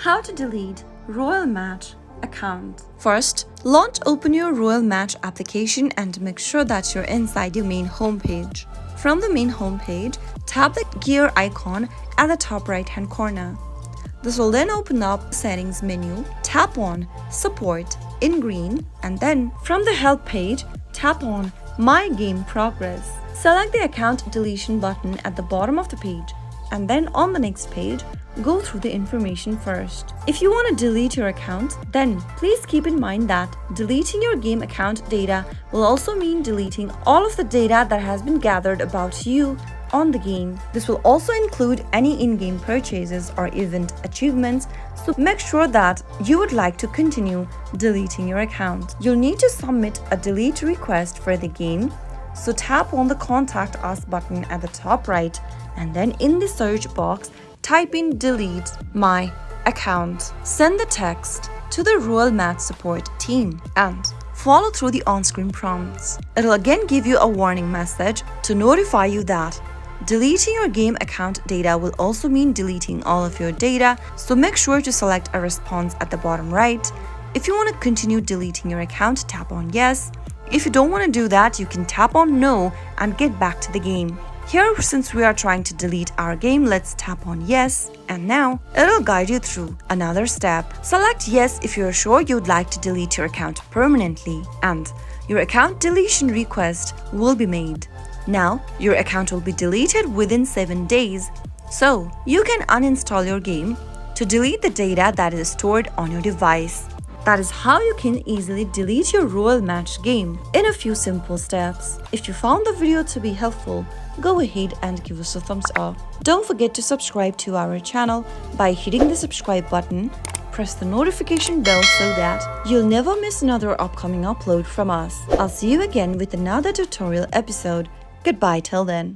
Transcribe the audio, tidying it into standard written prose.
How to delete Royal Match account. First, open your Royal Match application and make sure that you're inside your main homepage. From the main homepage, tap the gear icon at the top right hand corner. This will then open up the settings menu. Tap on Support in green, and then from the help page, tap on My Game Progress. Select the account deletion button at the bottom of the page, and then on the next page, go through the information first. If you want to delete your account, then please keep in mind that deleting your game account data will also mean deleting all of the data that has been gathered about you on the game. This will also include any in-game purchases or event achievements, so make sure that you would like to continue deleting your account. You'll need to submit a delete request for the game, so tap on the Contact Us button at the top right, and then in the search box, type in delete my account. Send the text to the Royal Match support team and follow through the on-screen prompts. It'll again give you a warning message to notify you that deleting your game account data will also mean deleting all of your data, so make sure to select a response at the bottom right. If you want to continue deleting your account, tap on yes. If you don't want to do that, you can tap on no and get back to the game. Here, since we are trying to delete our game, let's tap on yes, and now it'll guide you through another step. Select yes if you're sure you'd like to delete your account permanently, and your account deletion request will be made. Now, your account will be deleted within 7 days, so you can uninstall your game to delete the data that is stored on your device. That is how you can easily delete your Royal Match game in a few simple steps. If you found the video to be helpful, go ahead and give us a thumbs up. Don't forget to subscribe to our channel by hitting the subscribe button. Press the notification bell so that you'll never miss another upcoming upload from us. I'll see you again with another tutorial episode. Goodbye till then.